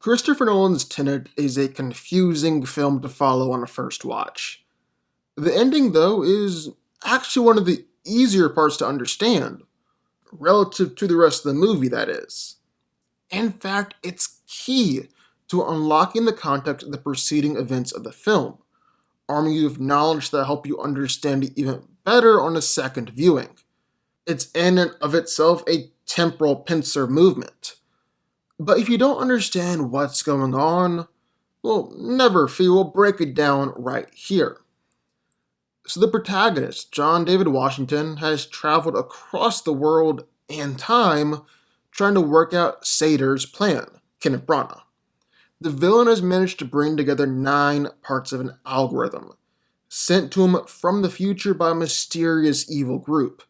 Christopher Nolan's Tenet is a confusing film to follow on a first watch. The ending, though, is actually one of the easier parts to understand, relative to the rest of the movie, that is. In fact, it's key to unlocking the context of the preceding events of the film, arming you with knowledge that help you understand it even better on a second viewing. It's in and of itself a temporal pincer movement. But if you don't understand what's going on, well, never fear, we'll break it down right here. So the protagonist, John David Washington, has traveled across the world and time trying to work out Sator's plan, Kenneth Branagh. The villain has managed to bring together 9 parts of an algorithm, sent to him from the future by a mysterious evil group.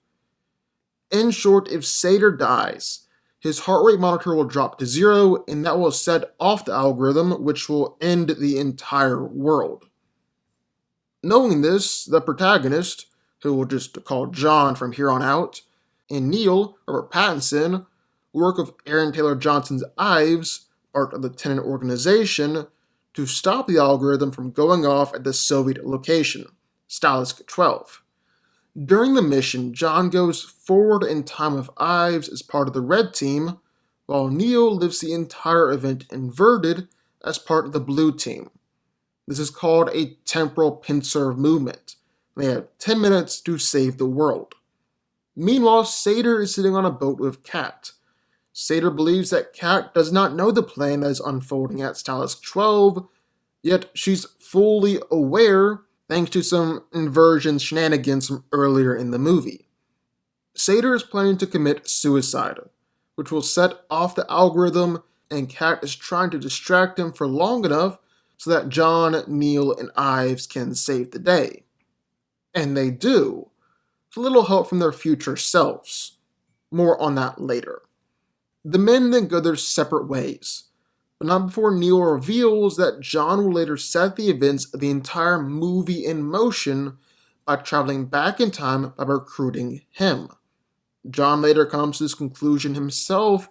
In short, if Sator dies, his heart rate monitor will drop to 0, and that will set off the algorithm, which will end the entire world. Knowing this, the protagonist, who we'll just call John from here on out, and Neil, Robert Pattinson, work with Aaron Taylor Johnson's Ives, part of the Tenet organization, to stop the algorithm from going off at the Soviet location, Stalisk 12. During the mission, John goes forward in time with Ives as part of the Red Team, while Neil lives the entire event inverted as part of the Blue Team. This is called a temporal pincer movement. They have 10 minutes to save the world. Meanwhile, Sator is sitting on a boat with Kat. Sator believes that Kat does not know the plan that is unfolding at Stalisk 12, yet she's fully aware thanks to some inversion shenanigans from earlier in the movie. Sator is planning to commit suicide, which will set off the algorithm, and Kat is trying to distract him for long enough so that John, Neil, and Ives can save the day. And they do, with a little help from their future selves. More on that later. The men then go their separate ways, but not before Neil reveals that John will later set the events of the entire movie in motion by traveling back in time by recruiting him. John later comes to this conclusion himself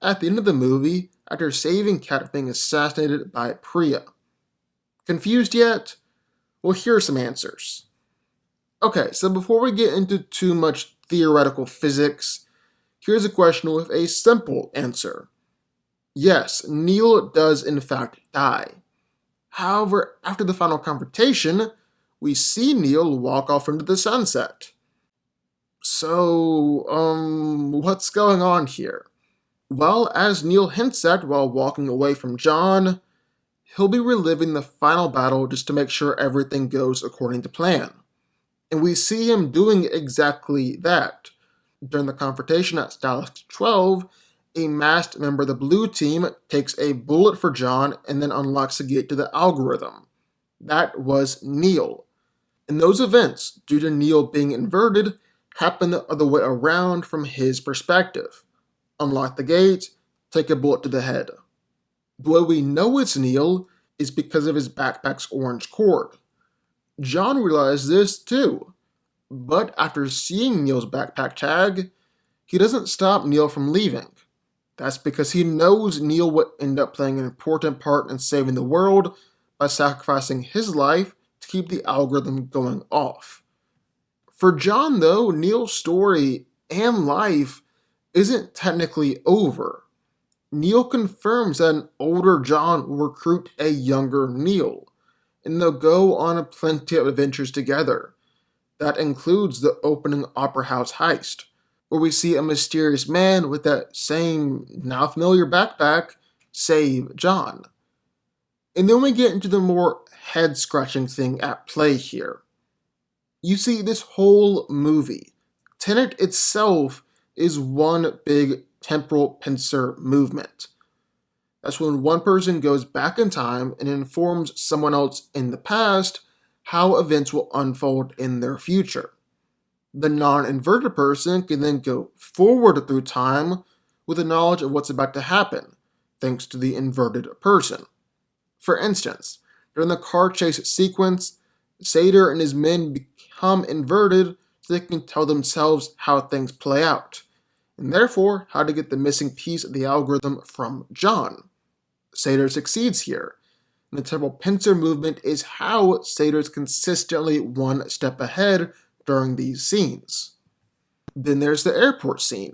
at the end of the movie after saving Kat from being assassinated by Priya. Confused yet? Well, here are some answers. Okay, so before we get into too much theoretical physics, here's a question with a simple answer. Yes, Neil does in fact die. However, after the final confrontation, we see Neil walk off into the sunset. So, what's going on here? Well, as Neil hints at while walking away from John, he'll be reliving the final battle just to make sure everything goes according to plan. And we see him doing exactly that. During the confrontation at Stalisk 12, a masked member of the Blue Team takes a bullet for John and then unlocks the gate to the algorithm. That was Neil. And those events, due to Neil being inverted, happen the other way around from his perspective. Unlock the gate, take a bullet to the head. The way we know it's Neil is because of his backpack's orange cord. John realized this too, but after seeing Neil's backpack tag, he doesn't stop Neil from leaving. That's because he knows Neil would end up playing an important part in saving the world by sacrificing his life to keep the algorithm going off. For John, though, Neil's story and life isn't technically over. Neil confirms that an older John will recruit a younger Neil, and they'll go on plenty of adventures together. That includes the opening Opera House heist, where we see a mysterious man with that same, now familiar backpack save John. And then we get into the more head-scratching thing at play here. You see, this whole movie, Tenet itself, is one big temporal pincer movement. That's when one person goes back in time and informs someone else in the past how events will unfold in their future. The non-inverted person can then go forward through time with the knowledge of what's about to happen, thanks to the inverted person. For instance, during the car chase sequence, Sator and his men become inverted so they can tell themselves how things play out, and therefore how to get the missing piece of the algorithm from John. Sator succeeds here. And the temporal pincer movement is how Sator's consistently one step ahead during these scenes. Then there's the airport scene.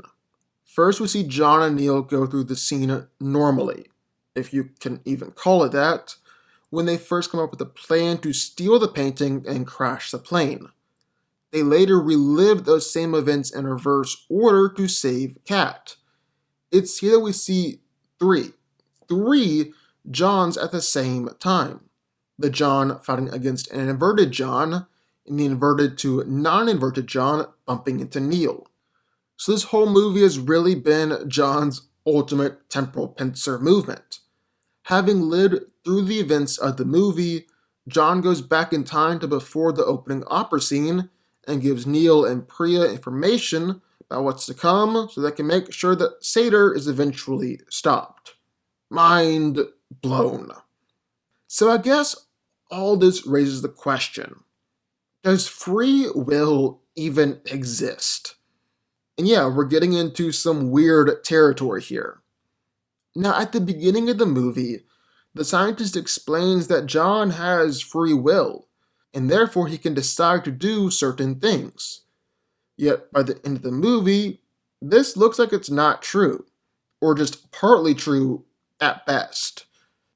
First, we see John and Neil go through the scene normally, if you can even call it that, when they first come up with a plan to steal the painting and crash the plane. They later relive those same events in reverse order to save Kat. It's here that we see three Johns at the same time. The John fighting against an inverted John, and the inverted to non-inverted John bumping into Neil. So this whole movie has really been John's ultimate temporal pincer movement. Having lived through the events of the movie, John goes back in time to before the opening opera scene and gives Neil and Priya information about what's to come so they can make sure that Sator is eventually stopped. Mind blown. So I guess all this raises the question, does free will even exist? And yeah, we're getting into some weird territory here. Now, at the beginning of the movie, the scientist explains that John has free will, and therefore he can decide to do certain things. Yet, by the end of the movie, this looks like it's not true, or just partly true at best.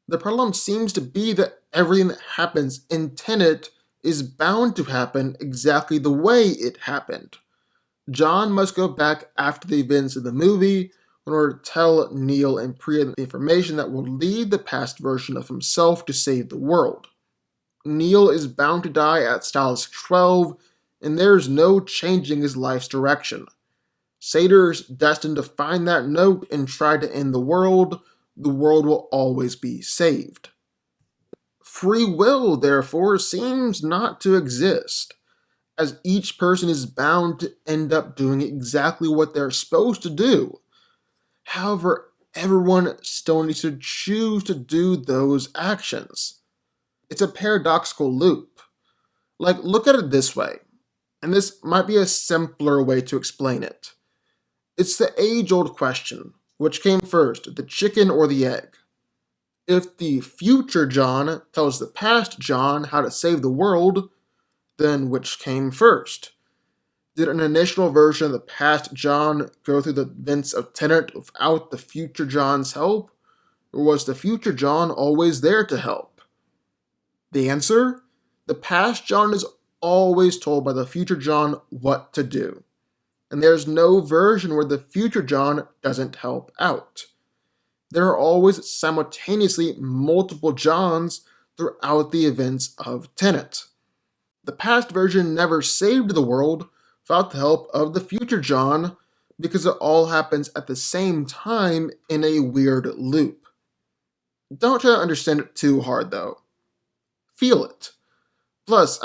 The problem seems to be that everything that happens in Tenet is bound to happen exactly the way it happened. John must go back after the events of the movie in order to tell Neil and Priya the information that will lead the past version of himself to save the world. Neil is bound to die at Stalag 12, and there's no changing his life's direction. Sator's destined to find that note and try to end the world. The world will always be saved. Free will, therefore, seems not to exist, as each person is bound to end up doing exactly what they're supposed to do. However, everyone still needs to choose to do those actions. It's a paradoxical loop. Look at it this way, and this might be a simpler way to explain it. It's the age-old question, which came first, the chicken or the egg? If the future John tells the past John how to save the world, then which came first? Did an initial version of the past John go through the events of Tenet without the future John's help? Or was the future John always there to help? The answer? The past John is always told by the future John what to do. And there's no version where the future John doesn't help out. There are always simultaneously multiple Johns throughout the events of Tenet. The past version never saved the world without the help of the future John because it all happens at the same time in a weird loop. Don't try to understand it too hard though. Feel it. Plus,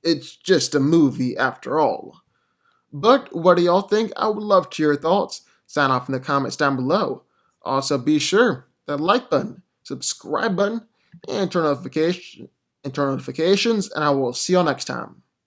it's just a movie after all. But what do y'all think? I would love to hear your thoughts. Sign off in the comments down below. Also, be sure that like button, subscribe button, and turn notifications, and I will see y'all next time.